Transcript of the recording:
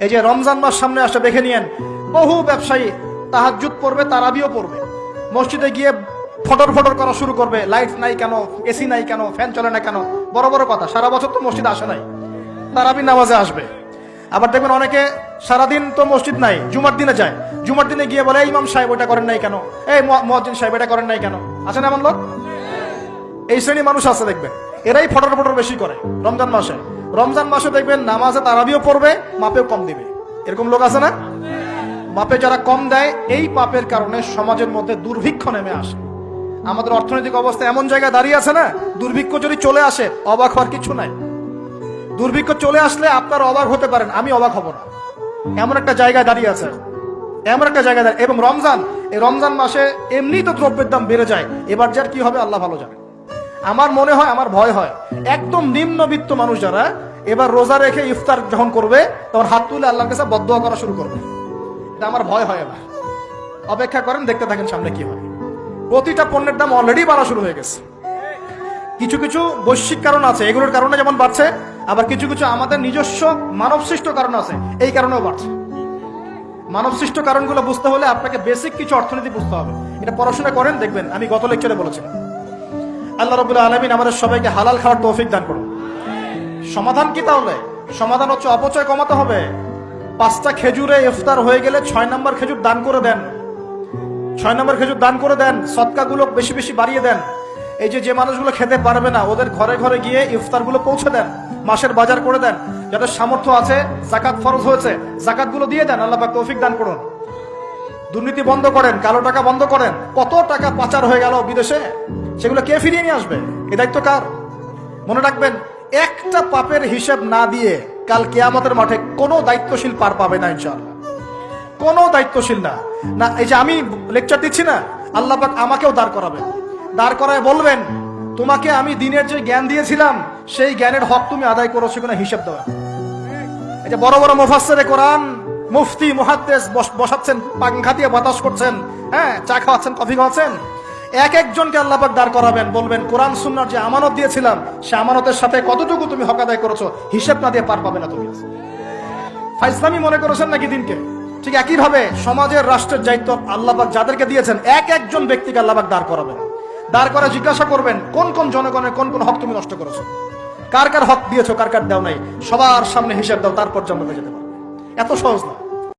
এই যে রমজান মাস সামনে আসে দেখে নিয়েন, বহু ব্যবসায়ী তাহাজ্জুদ পড়বে, তারাবিও পড়বে, মসজিদে গিয়ে ফটর ফটর করা শুরু করবে, লাইট নাই কেন, এসি নাই কেন, ফ্যান চলে না কেন, বড় বড় কথা। সারা বছর তো মসজিদ আসে নাই, তারাবি নামাজে আসবে। আবার দেখবেন অনেকে সারাদিন তো মসজিদ নাই, জুমার দিনে যায়, জুমার দিনে গিয়ে বলে, এই ইমাম সাহেব ওটা করেন নাই কেন, এই মুয়াজ্জিন সাহেব এটা করেন নাই কেন। আছে না এমন লোক? এই শ্রেণীর মানুষ আছে দেখবেন, এরাই ফটর ফটর বেশি করে রমজান মাসে। রমজান মাসে দেখবেন নামাজে তারাবিও পড়বে, মাপেও কম দিবে। এরকম লোক আছে না? মাপে যারা কম দেয়, এই পাপের কারণে সমাজের মধ্যে দুর্ভিক্ষ নেমে আসে। আমাদের অর্থনৈতিক অবস্থা এমন জায়গায় দাঁড়িয়ে আছে না, দুর্ভিক্ষ যদি চলে আসে অবাক হওয়ার কিছু নাই। দুর্ভিক্ষ চলে আসলে আপনার অবাক হতে পারেন, আমি অবাক হব না। এমন একটা জায়গায় দাঁড়িয়ে আছে, এমন একটা জায়গায় দাঁড়িয়ে। এবং রমজান, এই রমজান মাসে এমনি তো দ্রব্যের দাম বেড়ে যায়, এবার যার কি হবে আল্লাহ ভালো জানে। আমার মনে হয়, আমার ভয় হয়, একদম নিম্নবিত্ত মানুষ যারা এবার রোজা রেখে ইফতার যখন করবে তখন হাত তুলে আল্লাহর কাছে বদদোয়া করা শুরু করবে। এটা আমার ভয় হয়। এবার অপেক্ষা করেন, দেখতে থাকেন সামনে কি হয়। প্রতিটা পণ্যের দাম অলরেডি বাড়া শুরু হয়ে গেছে। কিছু কিছু বৈশ্বিক কারণ আছে, এগুলোর কারণে যেমন বাড়ছে, আবার কিছু কিছু আমাদের নিজস্ব মানব সৃষ্ট কারণ আছে, এই কারণেও বাড়ছে। মানব সৃষ্ট কারণগুলো বুঝতে হলে আপনাকে বেসিক কিছু অর্থনীতি বুঝতে হবে। এটা পড়াশোনা করেন, দেখবেন আমি গত লেকচারে বলেছিলাম। আল্লাহ রাব্বুল আলামিন আমাদের সবাইকে হালাল খাওয়ার তৌফিক দান করুন। সমাধান কি তাহলে? সমাধান হচ্ছে অপচয় কমাতে হবে। 5টা খেজুরে ইফতার হয়ে গেলে 6 নম্বর খেজুর দান করে দেন, 6 নম্বর খেজুর দান করে দেন। সদকাগুলো বেশি বেশি বাড়িয়ে দেন। এই যে মানুষগুলো খেতে পারবে না, ওদের ঘরে ঘরে গিয়ে ইফতারগুলো পৌঁছে দেন, মাসের বাজার করে দেন। যাদের সামর্থ্য আছে, জাকাত ফরজ হয়েছে, জাকাতগুলো দিয়ে দেন। আল্লাহ পাক তৌফিক দান করুন। দুর্নীতি বন্ধ করেন, কালো টাকা বন্ধ করেন। কত টাকা পাচার হয়ে গেল বিদেশে, সেগুলো কে ফিরিয়ে নিয়ে আসবে? এ দায়িত্ব কার? মনে রাখবেন, একটা পাপের হিসাব না দিয়ে কাল কিয়ামতের মাঠে কোনো দায়িত্বশীল পার পাবে না ইনশাআল্লাহ। কোনো দায়িত্বশীল না। না, এই যে আমি লেকচার দিচ্ছি না, আল্লাহ পাক আমাকেও দাঁড় করাবেন। দাঁড় করায় বলবেন, তোমাকে আমি দিনের যে জ্ঞান দিয়েছিলাম সেই জ্ঞানের হক তুমি আদায় করেছো কিনা হিসাব দেওয়া। এই যে বড় বড় মুফাসসিরে কোরআন, মুফতি, মুহাদ্দিস বসাচ্ছেন, পাংখা দিয়ে বাতাস করছেন, হ্যাঁ, চা খাওয়াচ্ছেন, কফি খাওয়াচ্ছেন। এক একজনকে আল্লাহ পাক দাঁড় করাবেন, বলবেন কোরআন সুন্নাহর যে আমানত দিয়েছিলাম সে আমানতের সাথে কতটুকু তুমি হক আদায় করেছো, হিসাব না দিয়ে পার পাবে না তুমি। ফাইজলামি মনে করেছেন নাকি দিনকে? ঠিক একই ভাবে সমাজের, রাষ্ট্রের দায়িত্ব আল্লাহ পাক যাদেরকে দিয়েছেন, এক একজন ব্যক্তিকে আল্লাহ পাক দাঁড় করাবেন। দাঁড় করে জিজ্ঞাসা করবেন, কোন কোন জনগণের কোন কোন হক তুমি নষ্ট করেছো, কার কার হক দিয়েছো, কার কার দাও নাই, সবার সামনে হিসাব দাও, তারপর জান্নাতে যেতে পারবে। এত সহজ না।